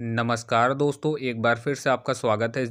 नमस्कार दोस्तों, एक बार फिर से आपका स्वागत है इस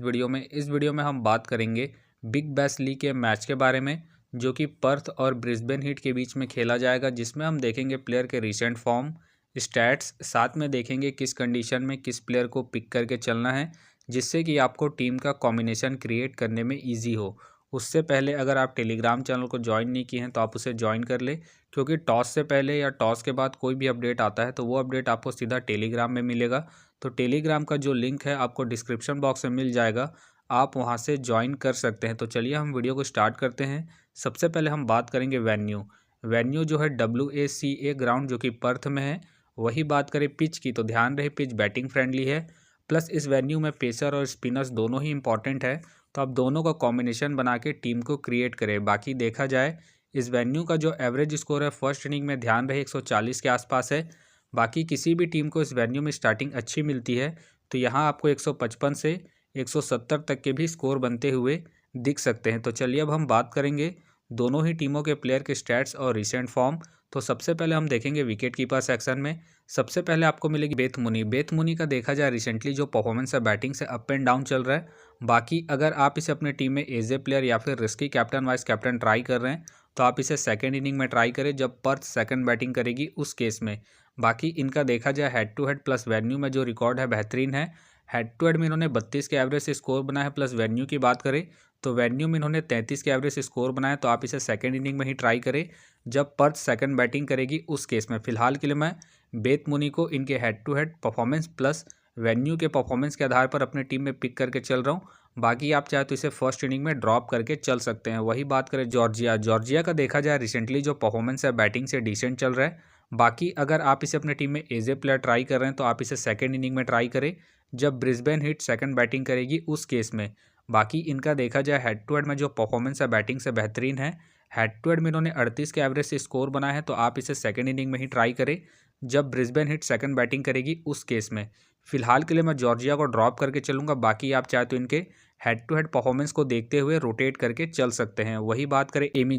वीडियो में हम बात करेंगे बिग बैश लीग के मैच के बारे में, जो कि पर्थ और ब्रिस्बेन हीट के बीच में खेला जाएगा, जिसमें हम देखेंगे प्लेयर के रिसेंट फॉर्म, स्टैट्स, साथ में देखेंगे किस कंडीशन में किस प्लेयर को पिक करके चलना है, जिससे कि आपको टीम का कॉम्बिनेशन क्रिएट करने में ईजी हो। उससे पहले अगर आप टेलीग्राम चैनल को ज्वाइन नहीं किए हैं तो आप उसे ज्वाइन कर ले, क्योंकि टॉस से पहले या टॉस के बाद कोई भी अपडेट आता है तो वो अपडेट आपको सीधा टेलीग्राम में मिलेगा। तो टेलीग्राम का जो लिंक है आपको डिस्क्रिप्शन बॉक्स में मिल जाएगा, आप वहां से ज्वाइन कर सकते हैं। तो चलिए हम वीडियो को स्टार्ट करते हैं। सबसे पहले हम बात करेंगे वेन्यू जो है WACA ग्राउंड, जो कि पर्थ में है। वही बात करें पिच की, तो ध्यान रहे पिच बैटिंग फ्रेंडली है, प्लस इस वेन्यू में पेसर और स्पिनर्स दोनों ही इंपॉर्टेंट है। तो आप दोनों का कॉम्बिनेशन बना के टीम को क्रिएट करें। बाकी देखा जाए इस वेन्यू का जो एवरेज स्कोर है फर्स्ट इनिंग में ध्यान रहे 140 के आसपास है। बाकी किसी भी टीम को इस वेन्यू में स्टार्टिंग अच्छी मिलती है तो यहाँ आपको 155 से 170 तक के भी स्कोर बनते हुए दिख सकते हैं। तो चलिए अब हम बात करेंगे दोनों ही टीमों के प्लेयर के स्टैट्स और रिसेंट फॉर्म। तो सबसे पहले हम देखेंगे विकेट कीपर सेक्शन में। सबसे पहले आपको मिलेगी बेथ मुनी का देखा जाए रिसेंटली जो परफॉर्मेंस है बैटिंग से अप एंड डाउन चल रहा है। बाकी अगर आप इसे अपने टीम में एज ए प्लेयर या फिर risky captain vice captain try कर रहे हैं तो आप इसे सेकेंड इनिंग में ट्राई करें जब पर्थ सेकंड बैटिंग करेगी उस केस में। बाकी इनका देखा जाए head to head plus venue में जो रिकॉर्ड है बेहतरीन है। हेड टू हेड में इन्होंने 32 के एवरेज से स्कोर बनाया है, प्लस वेन्यू की बात करें तो वेन्यू में इन्होंने 33 के एवरेज से स्कोर बनाया। तो आप इसे सेकंड इनिंग में ही ट्राई करें जब पर्थ सेकंड बैटिंग करेगी उस केस में। फिलहाल के लिए मैं बेथ मुनी को इनके head to head performance plus venue के परफॉर्मेंस के आधार पर अपने टीम में पिक करके चल रहा हूँ। बाकी आप चाहे तो इसे फर्स्ट इनिंग में ड्रॉप करके चल सकते हैं। वही बात करें जॉर्जिया का देखा जाए रिसेंटली जो परफॉर्मेंस है बैटिंग से डिसेंट चल रहा है। बाकी अगर आप इसे अपने टीम में एज ए प्लेयर ट्राई कर रहे हैं तो आप इसे सेकंड इनिंग में ट्राई करें जब ब्रिस्बेन हीट सेकंड बैटिंग करेगी उस केस में। बाकी इनका देखा जाए हेड टू हेड में जो परफॉर्मेंस है बैटिंग से बेहतरीन है। हेड टू हेड में इन्होंने 38 के एवरेज से स्कोर बनाया है। तो आप इसे सेकंड इनिंग में ही ट्राई करें जब ब्रिस्बेन हीट सेकंड बैटिंग करेगी उस केस में। फिलहाल के लिए मैं जॉर्जिया को ड्रॉप करके चलूंगा। बाकी आप चाहे तो इनके हेड टू हेड परफॉर्मेंस को देखते हुए रोटेट करके चल सकते हैं। वही बात करें एमी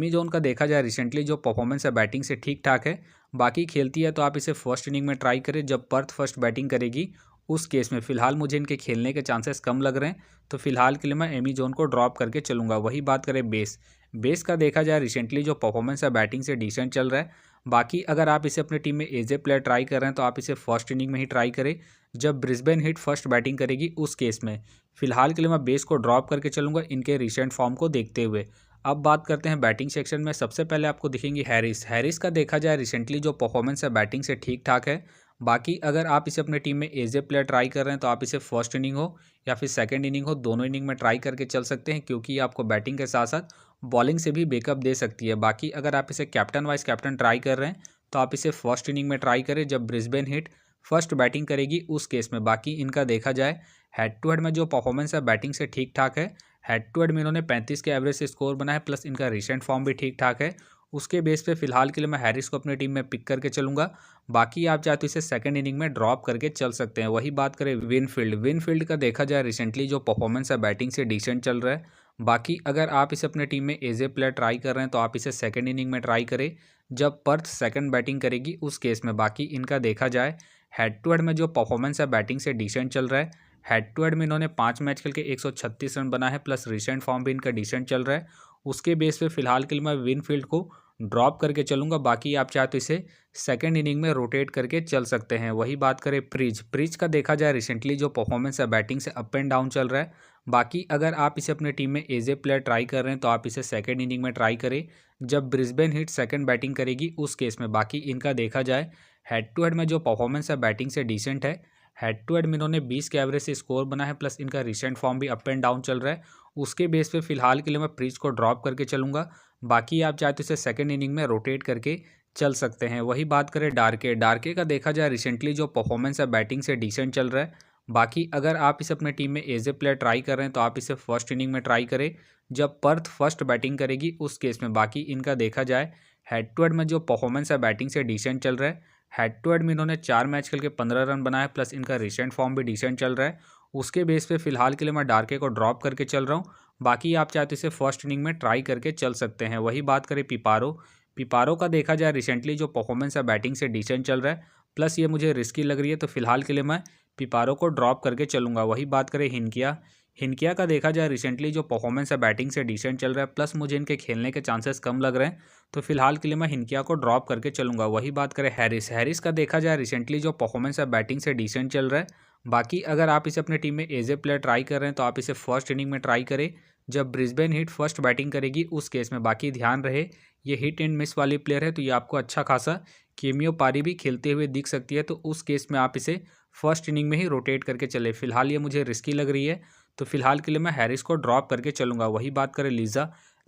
जोन का देखा जाए रिसेंटली जो परफॉर्मेंस है बैटिंग से ठीक ठाक है। बाकी खेलती है तो आप इसे फर्स्ट इनिंग में ट्राई करें जब पर्थ फर्स्ट बैटिंग करेगी उस केस में। फिलहाल मुझे इनके खेलने के चांसेस कम लग रहे हैं तो फिलहाल के लिए मैं एमी जोन को ड्रॉप करके चलूंगा। वही बात करें बेस का देखा जाए रिसेंटली जो परफॉर्मेंस है बैटिंग से डिसेंट चल रहा है। बाकी अगर आप इसे अपनी टीम में एज ए प्लेयर ट्राई कर रहे हैं तो आप इसे फर्स्ट इनिंग में ही ट्राई करें जब ब्रिस्बेन हिट फर्स्ट बैटिंग करेगी उस केस में। फिलहाल के लिए मैं बेस को ड्रॉप करके चलूंगा इनके रिसेंट फॉर्म को देखते हुए। अब बात करते हैं बैटिंग सेक्शन में। सबसे पहले आपको दिखेंगी हैरिस का देखा जाए रिसेंटली जो परफॉर्मेंस है बैटिंग से ठीक ठाक है। बाकी अगर आप इसे अपने टीम में एज ए प्लेयर ट्राई कर रहे हैं तो आप इसे फर्स्ट इनिंग हो या फिर सेकंड इनिंग हो दोनों इनिंग में ट्राई करके चल सकते हैं, क्योंकि ये आपको बैटिंग के साथ साथ बॉलिंग से भी बैकअप दे सकती है। बाकी अगर आप इसे कैप्टन वाइस कैप्टन ट्राई कर रहे हैं तो आप इसे फर्स्ट इनिंग में ट्राई करें जब ब्रिस्बेन हिट फर्स्ट बैटिंग करेगी उस केस में। बाकी इनका देखा जाए हेड टू हेड में जो परफॉर्मेंस है बैटिंग से ठीक ठाक है। हेड टू हेड में इन्होंने 35 के एवरेज से स्कोर बनाया है, प्लस इनका रिसेंट फॉर्म भी ठीक ठाक है। उसके बेस पे फिलहाल के लिए मैं हैरिस को अपनी टीम में पिक करके चलूंगा। बाकी आप चाहे तो इसे सेकंड इनिंग में ड्रॉप करके चल सकते हैं। वही बात करें विनफील्ड का देखा जाए रिसेंटली जो परफॉर्मेंस है बैटिंग से डिसेंट चल रहा है। बाकी अगर आप इसे अपने टीम में एज ए प्लेयर ट्राई कर रहे हैं तो आप इसे सेकंड इनिंग में ट्राई करें जब पर्थ सेकंड बैटिंग करेगी उस केस में। बाकी इनका देखा जाए हेड टू हेड में जो परफॉर्मेंस है बैटिंग से डिसेंट चल रहा है। हेड टू हेड में इन्होंने 5 मैच खेल के 136 रन बना है, प्लस रिसेंट फॉर्म भी इनका डिसेंट चल रहा है। उसके बेस पे फिलहाल के लिए मैं विनफील्ड को ड्रॉप करके चलूंगा। बाकी आप चाहे तो इसे सेकंड इनिंग में रोटेट करके चल सकते हैं। वही बात करें प्रीज का देखा जाए रिसेंटली जो परफॉर्मेंस है बैटिंग से अप एंड डाउन चल रहा है। बाकी अगर आप इसे अपने टीम में एज ए प्लेयर ट्राई कर रहे हैं तो आप इसे सेकंड इनिंग में ट्राई करें जब ब्रिस्बेन हिट सेकंड बैटिंग करेगी उस केस में। बाकी इनका देखा जाए हेड टू हेड में जो परफॉर्मेंस है बैटिंग से डिसेंट है। हेड टू हेड में इन्होंने 20 के एवरेज से स्कोर बना है, प्लस इनका रिसेंट फॉर्म भी अप एंड डाउन चल रहा है। उसके बेस पे फिलहाल के लिए मैं प्रीज को ड्रॉप करके चलूंगा। बाकी आप चाहे तो इसे सेकंड इनिंग में रोटेट करके चल सकते हैं। वही बात करें डार्के का देखा जाए रिसेंटली जो परफॉर्मेंस है बैटिंग से डिसेंट चल रहा है। बाकी अगर आप इसे अपने टीम में एज ए प्लेयर ट्राई कर रहे हैं तो आप इसे फर्स्ट इनिंग में ट्राई करें जब पर्थ फर्स्ट बैटिंग करेगी उस केस में। बाकी इनका देखा जाए हेड टू हेड में जो परफॉर्मेंस है बैटिंग से डिसेंट चल रहा है। हेड टू हेड में इन्होंने 4 मैच खेल के 15 रन बनाए, प्लस इनका रिसेंट फॉर्म भी डिसेंट चल रहा है। उसके बेस पे फिलहाल के लिए मैं डार्के को ड्रॉप करके चल रहा हूँ। बाकी आप चाहे तो इसे फर्स्ट इनिंग में ट्राई करके चल सकते हैं। वही बात करें पिपारो का देखा जाए रिसेंटली जो परफॉर्मेंस है बैटिंग से डिसेंट चल रहा है, प्लस ये मुझे रिस्की लग रही है तो फिलहाल के लिए मैं पिपारो को ड्रॉप करके चलूँगा। वही बात करें हिनकिया का देखा जाए रिसेंटली जो परफॉर्मेंस है बैटिंग से डिसेंट चल रहा है, प्लस मुझे इनके खेलने के चांसेस कम लग रहे हैं, तो फिलहाल के लिए मैं हिनकिया को ड्रॉप करके चलूँगा। वही बात करें हैरिस का देखा जाए रिसेंटली जो परफॉर्मेंस है बैटिंग से डिसेंट चल रहा है। बाकी अगर आप इसे अपने टीम में एज ए प्लेयर ट्राई कर रहे हैं तो आप इसे फर्स्ट इनिंग में ट्राई करें जब ब्रिस्बेन हीट फर्स्ट बैटिंग करेगी उस केस में। बाकी ध्यान रहे ये हिट एंड मिस वाली प्लेयर है, तो ये आपको अच्छा खासा केमियो पारी भी खेलते हुए दिख सकती है, तो उस केस में आप इसे फर्स्ट इनिंग में ही रोटेट करके चले। फिलहाल ये मुझे रिस्की लग रही है, तो फिलहाल के लिए मैं हैरिस को ड्रॉप करके चलूँगा। वही बात करें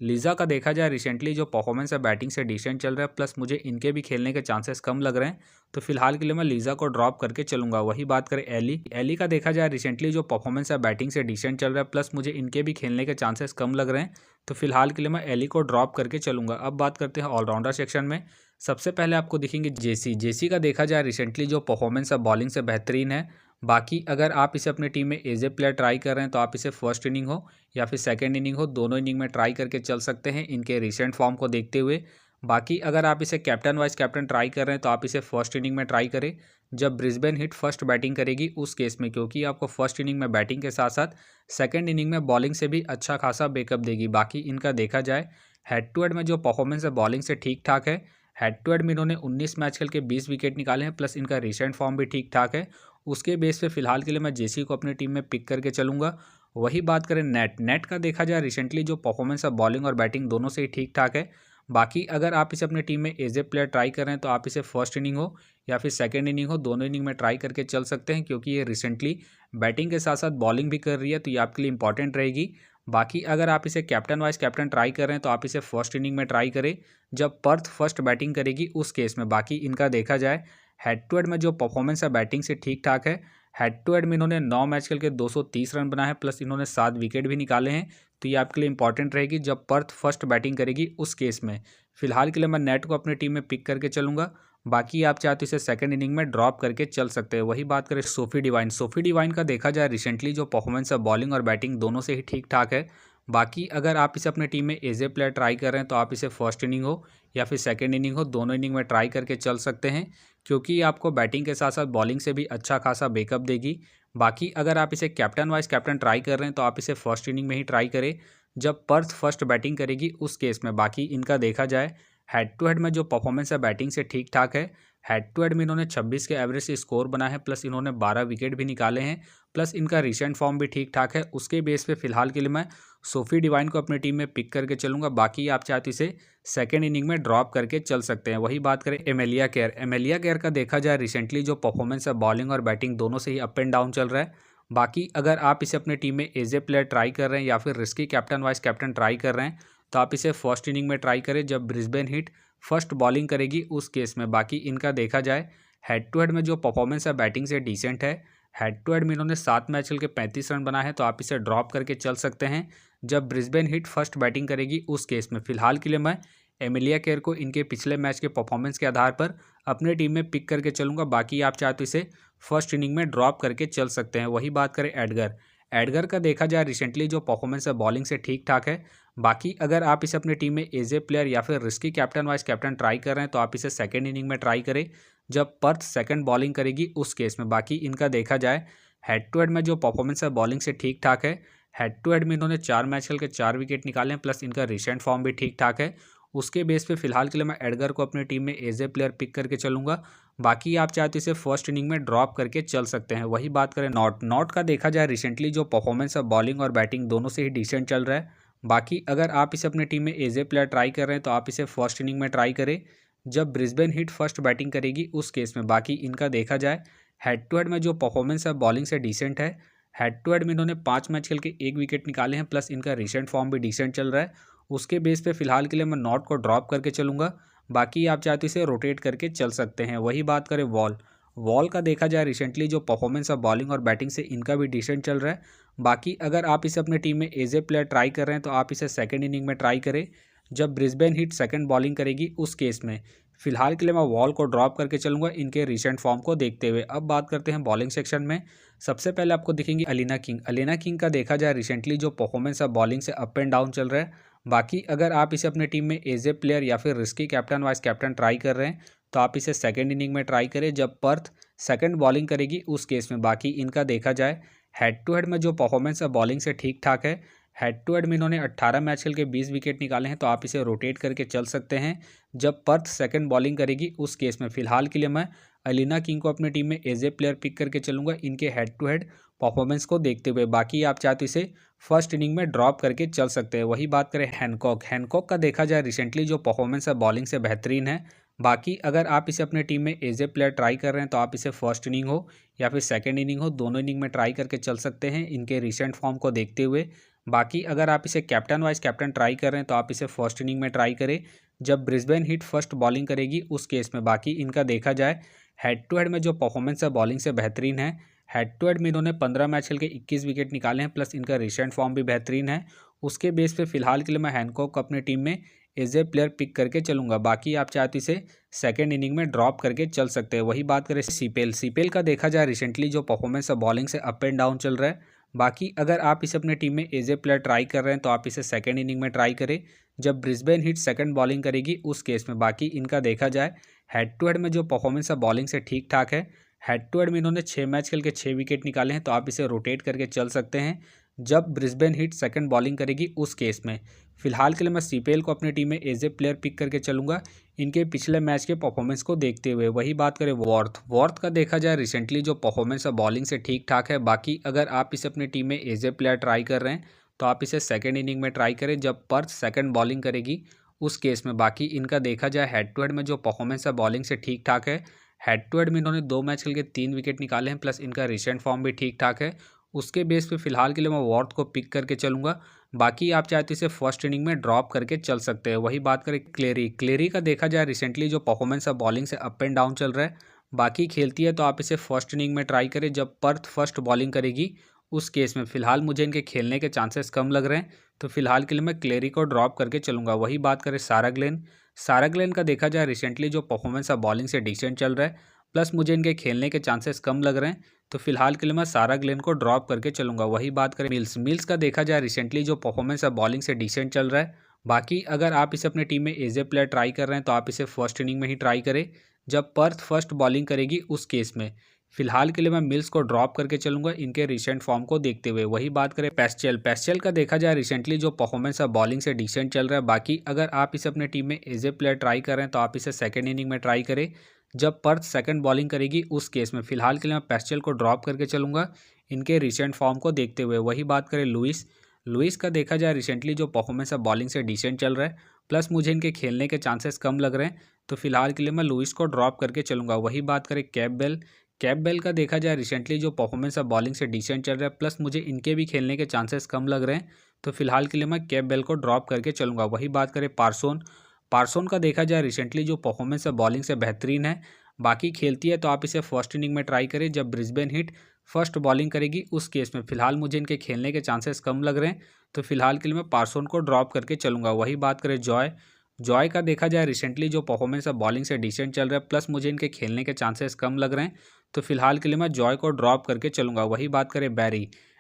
लीज़ा का देखा जाए रिसेंटली जो परफॉर्मेंस है बैटिंग से डिसेंट चल रहा है, प्लस मुझे इनके भी खेलने के चांसेस कम लग रहे हैं, तो फिलहाल के लिए मैं लीज़ा को ड्रॉप करके चलूँगा। वही बात करें एली का देखा जाए रिसेंटली जो परफॉर्मेंस है बैटिंग से डिसेंट चल रहा है, प्लस मुझे इनके भी खेलने के चांसेस कम लग रहे हैं, तो फिलहाल के लिए मैं एली को ड्रॉप करके चलूँगा। अब बात करते हैं ऑलराउंडर सेक्शन में। सबसे पहले आपको दिखेंगे जेसी का देखा जाए रिसेंटली जो परफॉर्मेंस है बॉलिंग से बेहतरीन है। बाकी अगर आप इसे अपनी टीम में एज ए प्लेयर ट्राई कर रहे हैं तो आप इसे फर्स्ट इनिंग हो या फिर सेकंड इनिंग हो, दोनों इनिंग में ट्राई करके चल सकते हैं इनके रिसेंट फॉर्म को देखते हुए। बाकी अगर आप इसे कैप्टन वाइस कैप्टन ट्राई कर रहे हैं तो आप इसे फर्स्ट इनिंग में ट्राई करें जब ब्रिस्बेन हिट फर्स्ट बैटिंग करेगी उस केस में, क्योंकि आपको फर्स्ट इनिंग में बैटिंग के साथ साथ सेकेंड इनिंग में बॉलिंग से भी अच्छा खासा बैकअप देगी। बाकी इनका देखा जाए हेड टू हेड में जो परफॉर्मेंस है बॉलिंग से ठीक ठाक है। हेड टू हेड में इन्होंने 19 मैच खेल के 20 विकेट निकाले हैं, प्लस इनका रिसेंट फॉर्म भी ठीक ठाक है। उसके बेस पे फिलहाल के लिए मैं जेसी को अपनी टीम में पिक करके चलूँगा। वही बात करें नेट का देखा जाए रिसेंटली जो परफॉर्मेंस है बॉलिंग और बैटिंग दोनों से ही ठीक ठाक है। बाकी अगर आप इसे अपनी टीम में एज ए प्लेयर ट्राई कर रहे हैं तो आप इसे फर्स्ट इनिंग हो या फिर सेकंड इनिंग हो, दोनों इनिंग में ट्राई करके चल सकते हैं, क्योंकि ये रिसेंटली बैटिंग के साथ साथ बॉलिंग भी कर रही है, तो ये आपके लिए इंपॉर्टेंट रहेगी। बाकी अगर आप इसे कैप्टन वाइस कैप्टन ट्राई कर रहे हैं तो आप इसे फर्स्ट इनिंग में ट्राई करें जब पर्थ फर्स्ट बैटिंग करेगी उस केस में। बाकी इनका देखा जाए हेड टू हेड में जो परफॉर्मेंस है बैटिंग से ठीक ठाक है। हेड टू हेड में इन्होंने 9 मैच खेल के 230 रन बनाए हैं, प्लस इन्होंने 7 विकेट भी निकाले हैं, तो ये आपके लिए इंपॉर्टेंट रहेगी जब पर्थ फर्स्ट बैटिंग करेगी उस केस में। फिलहाल के लिए मैं नेट को अपनी टीम में पिक करके चलूँगा। बाकी आप चाहे तो इसे सेकंड इनिंग में ड्रॉप करके चल सकते हैं। वही बात करें सोफी डिवाइन का देखा जाए रिसेंटली जो परफॉर्मेंस है बॉलिंग और बैटिंग दोनों से ही ठीक ठाक है। बाकी अगर आप इसे अपनी टीम में एज ए प्लेयर ट्राई कर रहे हैं तो आप इसे फर्स्ट इनिंग हो या फिर सेकंड इनिंग हो, दोनों इनिंग में ट्राई करके चल सकते हैं, क्योंकि आपको बैटिंग के साथ साथ बॉलिंग से भी अच्छा खासा बैकअप देगी। बाकी अगर आप इसे कैप्टन वाइस कैप्टन ट्राई कर रहे हैं तो आप इसे फर्स्ट इनिंग में ही ट्राई करें जब पर्थ फर्स्ट बैटिंग करेगी उस केस में। बाकी इनका देखा जाए हेड टू हेड में जो परफॉर्मेंस है बैटिंग से ठीक ठाक है। हेड टू हेड में इन्होंने 26 के एवरेज से स्कोर बना है, प्लस इन्होंने 12 विकेट भी निकाले हैं, प्लस इनका रिसेंट फॉर्म भी ठीक ठाक है। उसके बेस पे फिलहाल के लिए मैं सोफी डिवाइन को अपनी टीम में पिक करके चलूँगा। बाकी आप चाहते इसे सेकेंड इनिंग में ड्रॉप करके चल सकते हैं। वही बात करें एमेलिया केयर का देखा जाए रिसेंटली जो परफॉर्मेंस है बॉलिंग और बैटिंग दोनों से ही अप एंड डाउन चल रहा है। बाकी अगर आप इसे अपनी टीम में एज ए प्लेयर ट्राई कर रहे हैं या फिर risky captain vice captain try कर रहे हैं तो आप इसे फर्स्ट इनिंग में ट्राई करें जब ब्रिस्बेन हीट फर्स्ट बॉलिंग करेगी उस केस में। बाकी इनका देखा जाए हेड टू हेड में जो परफॉर्मेंस है बैटिंग से डिसेंट है। हेड टू हेड में इन्होंने 7 मैच खेल के 35 रन बनाए हैं, तो आप इसे ड्रॉप करके चल सकते हैं जब ब्रिस्बेन हीट फर्स्ट बैटिंग करेगी उस केस में। फिलहाल के लिए मैं एमिलिया केयर को इनके पिछले मैच के परफॉर्मेंस के आधार पर अपने टीम में पिक करके चलूँगा। बाकी आप चाहे तो इसे फर्स्ट इनिंग में ड्रॉप करके चल सकते हैं। वही बात करें एडगर का देखा जाए रिसेंटली जो परफॉर्मेंस है बॉलिंग से ठीक ठाक है। बाकी अगर आप इसे अपनी टीम में एज ए प्लेयर या फिर risky captain vice captain try कर रहे हैं तो आप इसे सेकंड इनिंग में ट्राई करें जब पर्थ सेकंड बॉलिंग करेगी उस केस में। बाकी इनका देखा जाए हेड टू हेड में जो परफॉर्मेंस है बॉलिंग से ठीक ठाक है। हेड टू हेड में इन्होंने 4 मैच खेल के 4 विकेट निकाले हैं, प्लस इनका रिसेंट फॉर्म भी ठीक ठाक है। उसके बेस पे फिलहाल के लिए मैं एडगर को अपनी टीम में एज ए प्लेयर पिक करके चलूँगा। बाकी आप चाहे तो इसे फर्स्ट इनिंग में ड्रॉप करके चल सकते हैं। वही बात करें नॉट का देखा जाए रिसेंटली जो परफॉर्मेंस है बॉलिंग और बैटिंग दोनों से ही डिसेंट चल रहा है। बाकी अगर आप इसे अपनी टीम में एज ए प्लेयर ट्राई कर रहे हैं तो आप इसे फर्स्ट इनिंग में ट्राई करें जब ब्रिस्बेन हीट फर्स्ट बैटिंग करेगी उस केस में। बाकी इनका देखा जाए हेड टू हेड में जो परफॉर्मेंस है बॉलिंग से डिसेंट है। हेड टू हेड में इन्होंने 5 मैच खेल के 1 विकेट निकाले हैं, प्लस इनका रिसेंट फॉर्म भी डिसेंट चल रहा है। उसके बेस पे फिलहाल के लिए मैं नॉट को ड्रॉप करके चलूँगा। बाकी आप चाहते इसे रोटेट करके चल सकते हैं। वही बात करें वॉल का देखा जाए रिसेंटली जो परफॉर्मेंस है बॉलिंग और बैटिंग से इनका भी डिसेंट चल रहा है। बाकी अगर आप इसे अपनी टीम में एज ए प्लेयर ट्राई कर रहे हैं तो आप इसे सेकंड इनिंग में ट्राई करें जब ब्रिस्बेन हीट सेकंड बॉलिंग करेगी उस केस में। फिलहाल के लिए मैं वॉल को ड्रॉप करके चलूँगा इनके रिसेंट फॉर्म को देखते हुए। अब बात करते हैं बॉलिंग सेक्शन में। सबसे पहले आपको दिखेंगी अलीना किंग का देखा जाए रिसेंटली जो परफॉर्मेंस है बॉलिंग से अप एंड डाउन चल रहा है। बाकी अगर आप इसे अपनी टीम में एज ए प्लेयर या फिर risky captain vice captain try कर रहे हैं तो आप इसे सेकंड इनिंग में ट्राई करें जब पर्थ सेकंड बॉलिंग करेगी उस केस में। बाकी इनका देखा जाए हेड टू हेड में जो परफॉर्मेंस है बॉलिंग से ठीक ठाक है। हेड टू हेड में इन्होंने 18 मैच खेल के 20 विकेट निकाले हैं, तो आप इसे रोटेट करके चल सकते हैं। जब पर्थ सेकंड बॉलिंग करेगी उस केस में फिलहाल के लिए मैं अलीना किंग को अपनी टीम में एज ए प्लेयर पिक करके चलूंगा, इनके हेड टू हेड परफॉर्मेंस को देखते हुए। बाकी आप चाहे तो इसे फर्स्ट इनिंग में ड्रॉप करके चल सकते हैं। वही बात करें हैनकॉक का देखा जाए रिसेंटली जो परफॉर्मेंस है बॉलिंग से बेहतरीन है। बाकी अगर आप इसे अपने टीम में एज ए प्लेयर ट्राई कर रहे हैं तो आप इसे फर्स्ट इनिंग हो या फिर सेकंड इनिंग हो, दोनों इनिंग में ट्राई करके चल सकते हैं इनके रिसेंट फॉर्म को देखते हुए। बाकी अगर आप इसे कैप्टन वाइस कैप्टन ट्राई कर रहे हैं तो आप इसे फर्स्ट इनिंग में ट्राई करें जब ब्रिस्बेन हीट फर्स्ट बॉलिंग करेगी उस केस में। बाकी इनका देखा जाए हेड टू हेड में जो परफॉर्मेंस है बॉलिंग से बेहतरीन है। हेड टू हेड में इन्होंने 15 मैच खेल के 21 विकेट निकाले हैं, प्लस इनका रिसेंट फॉर्म भी बेहतरीन है। उसके बेस पे फिलहाल के लिए मैं हैनकॉक को अपनी टीम में एज ए प्लेयर पिक करके चलूंगा। बाकी आप चाहे तो इसे सेकेंड इनिंग में ड्रॉप करके चल सकते हैं। वही बात करें सीपेल का देखा जाए रिसेंटली जो परफॉर्मेंस है बॉलिंग से अप एंड डाउन चल रहा है। बाकी अगर आप इसे अपने टीम में एज ए प्लेयर ट्राई कर रहे हैं तो आप इसे सेकेंड इनिंग में ट्राई करें जब ब्रिस्बेन हीट सेकंड बॉलिंग करेगी उस केस में। बाकी इनका देखा जाए हेड टू हेड में जो परफॉर्मेंस है बॉलिंग से ठीक ठाक है। हेड टू हेड में इन्होंने 6 मैच खेल के 6 विकेट निकाले हैं, तो आप इसे रोटेट करके चल सकते हैं जब ब्रिस्बेन हीट सेकंड बॉलिंग करेगी उस केस में। फिलहाल के लिए मैं सीपेल को अपनी टीम में एज ए प्लेयर पिक करके चलूंगा इनके पिछले मैच के परफॉर्मेंस को देखते हुए। वही बात करें वॉर्थ का देखा जाए रिसेंटली जो परफॉर्मेंस है बॉलिंग से ठीक ठाक है। बाकी अगर आप इसे अपनी टीम में एज ए प्लेयर ट्राई कर रहे हैं तो आप इसे सेकेंड इनिंग में ट्राई करें जब पर्थ सेकंड बॉलिंग करेगी उस केस में। बाकी इनका देखा जाए हेड टू हेड में जो परफॉर्मेंस है बॉलिंग से ठीक ठाक है। हेड टू हेड में इन्होंने 2 मैच खेल के 3 विकेट निकाले हैं, प्लस इनका रिसेंट फॉर्म भी ठीक ठाक है। उसके बेस पे फिलहाल के लिए मैं वॉर्थ को पिक करके चलूंगा। बाकी आप चाहते इसे फर्स्ट इनिंग में ड्रॉप करके चल सकते हैं। वही बात करें क्लेरी का देखा जाए रिसेंटली जो परफॉर्मेंस है बॉलिंग से अप एंड डाउन चल रहा है। बाकी खेलती है तो आप इसे फर्स्ट इनिंग में ट्राई करें जब पर्थ फर्स्ट बॉलिंग करेगी उस केस में। फिलहाल मुझे इनके खेलने के चांसेस कम लग रहे हैं, तो फिलहाल के लिए मैं क्लेरी को ड्रॉप करके चलूंगा। वही बात करें सारा ग्लेन का देखा जाए रिसेंटली जो परफॉर्मेंस है बॉलिंग से डिसेंट चल रहा है, प्लस मुझे इनके खेलने के चांसेस कम लग रहे हैं, तो फिलहाल के लिए मैं सारा ग्लेन को ड्रॉप करके चलूंगा। वही बात करें मिल्स का देखा जाए रिसेंटली जो परफॉर्मेंस है बॉलिंग से डिसेंट चल रहा है। बाकी अगर आप इसे अपनी टीम में एज ए प्लेयर ट्राई कर रहे हैं तो आप इसे फर्स्ट इनिंग में ही ट्राई करें जब पर्थ फर्स्ट बॉलिंग करेगी उस केस में। फिलहाल के लिए मैं मिल्स को ड्रॉप करके चलूंगा इनके रिसेंट फॉर्म को देखते हुए। वही बात करें पेस्चल का देखा जाए रिसेंटली जो परफॉर्मेंस है बॉलिंग से डिसेंट चल रहा है। बाकी अगर आप इसे अपने टीम में एज ए प्लेयर ट्राई कर रहे हैं तो आप इसे सेकेंड इनिंग में ट्राई करें जब पर्थ सेकंड बॉलिंग करेगी उस केस में। फिलहाल के लिए मैं पेस्चल को ड्रॉप करके चलूंगा इनके रिसेंट फॉर्म को देखते हुए। वही बात करें लुइस का देखा जाए रिसेंटली जो परफॉर्मेंस है बॉलिंग से डिसेंट चल रहा है, प्लस मुझे इनके खेलने के चांसेस कम लग रहे हैं, तो फिलहाल के लिए मैं लुइस को ड्रॉप करके चलूंगा। वही बात करें कैप बेल का देखा जाए रिसेंटली जो परफॉर्मेंस है बॉलिंग से डिसेंट चल रहा है, प्लस मुझे इनके भी खेलने के चांसेस कम लग रहे हैं, तो फिलहाल के लिए मैं कैप बेल को ड्रॉप करके चलूंगा। वही बात करें पार्सोन का देखा जाए रिसेंटली जो परफॉर्मेंस है बॉलिंग से बेहतरीन है। बाकी खेलती है तो आप इसे फर्स्ट इनिंग में ट्राई करें जब ब्रिस्बेन हीट फर्स्ट बॉलिंग करेगी उस केस में। फिलहाल मुझे इनके खेलने के चांसेस कम लग रहे हैं, तो फिलहाल के लिए मैं पार्सोन को ड्रॉप करके चलूंगा। वही बात करें जॉय का देखा जाए रिसेंटली जो परफॉर्मेंस है बॉलिंग से डिसेंट चल रहा है, प्लस मुझे इनके खेलने के चांसेस कम लग रहे हैं, तो फिलहाल के लिए मैं जॉय को ड्रॉप करके चलूंगा। वही बात करें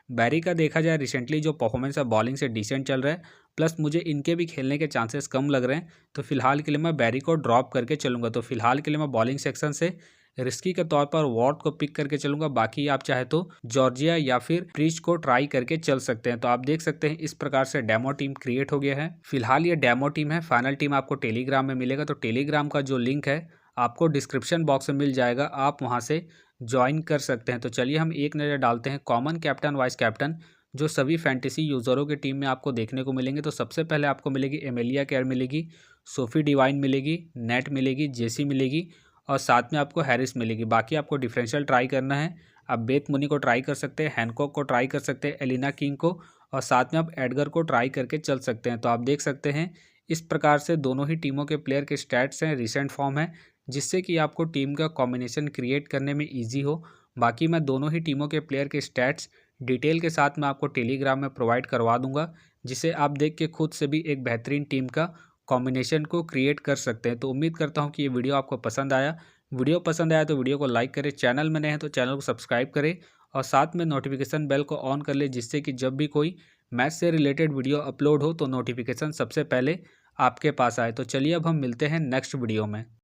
बैरी का देखा जाए रिसेंटली जो परफॉर्मेंस है बॉलिंग से डिसेंट चल रहा है, प्लस मुझे इनके भी खेलने के चांसेस कम लग रहे हैं, तो फिलहाल के लिए मैं बैरी को ड्रॉप करके चलूंगा। तो फिलहाल के लिए मैं बॉलिंग सेक्शन से रिस्की के तौर पर वॉर्ड को पिक करके चलूंगा। बाकी आप चाहे तो जॉर्जिया या फिर प्रीच को ट्राई करके चल सकते हैं। तो आप देख सकते हैं इस प्रकार से डेमो टीम क्रिएट हो गया है। फिलहाल ये डेमो टीम है, फाइनल टीम आपको टेलीग्राम में मिलेगा, तो टेलीग्राम का जो लिंक है आपको डिस्क्रिप्शन बॉक्स में मिल जाएगा, आप वहाँ से ज्वाइन कर सकते हैं। तो चलिए हम एक नज़र डालते हैं कॉमन कैप्टन वाइस कैप्टन जो सभी फैंटेसी यूज़रों की टीम में आपको देखने को मिलेंगे। तो सबसे पहले आपको मिलेगी एमेलिया केयर मिलेगी, सोफी डिवाइन मिलेगी, नेट मिलेगी, जेसी मिलेगी और साथ में आपको हैरिस मिलेगी। बाकी आपको डिफरेंशियल ट्राई करना है, आप बेथ मुनी को ट्राई कर सकते हैं, हैनकॉक को ट्राई कर सकते हैं, एलिना किंग को, और साथ में आप एडगर को ट्राई करके चल सकते हैं। तो आप देख सकते हैं इस प्रकार से दोनों ही टीमों के प्लेयर के स्टैट्स हैं, रिसेंट फॉर्म है, जिससे कि आपको टीम का कॉम्बिनेशन क्रिएट करने में ईजी हो। बाकी मैं दोनों ही टीमों के प्लेयर के स्टैट्स डिटेल के साथ मैं आपको टेलीग्राम में प्रोवाइड करवा दूंगा, जिसे आप देख के खुद से भी एक बेहतरीन टीम का कॉम्बिनेशन को क्रिएट कर सकते हैं। तो उम्मीद करता हूं कि ये वीडियो आपको पसंद आया। वीडियो पसंद आया तो वीडियो को लाइक करें, चैनल में नए हैं तो चैनल को सब्सक्राइब करें और साथ में नोटिफिकेशन बेल को ऑन कर ले, जिससे कि जब भी कोई मैच से रिलेटेड वीडियो अपलोड हो तो नोटिफिकेशन सबसे पहले आपके पास आए। तो चलिए अब हम मिलते हैं नेक्स्ट वीडियो में।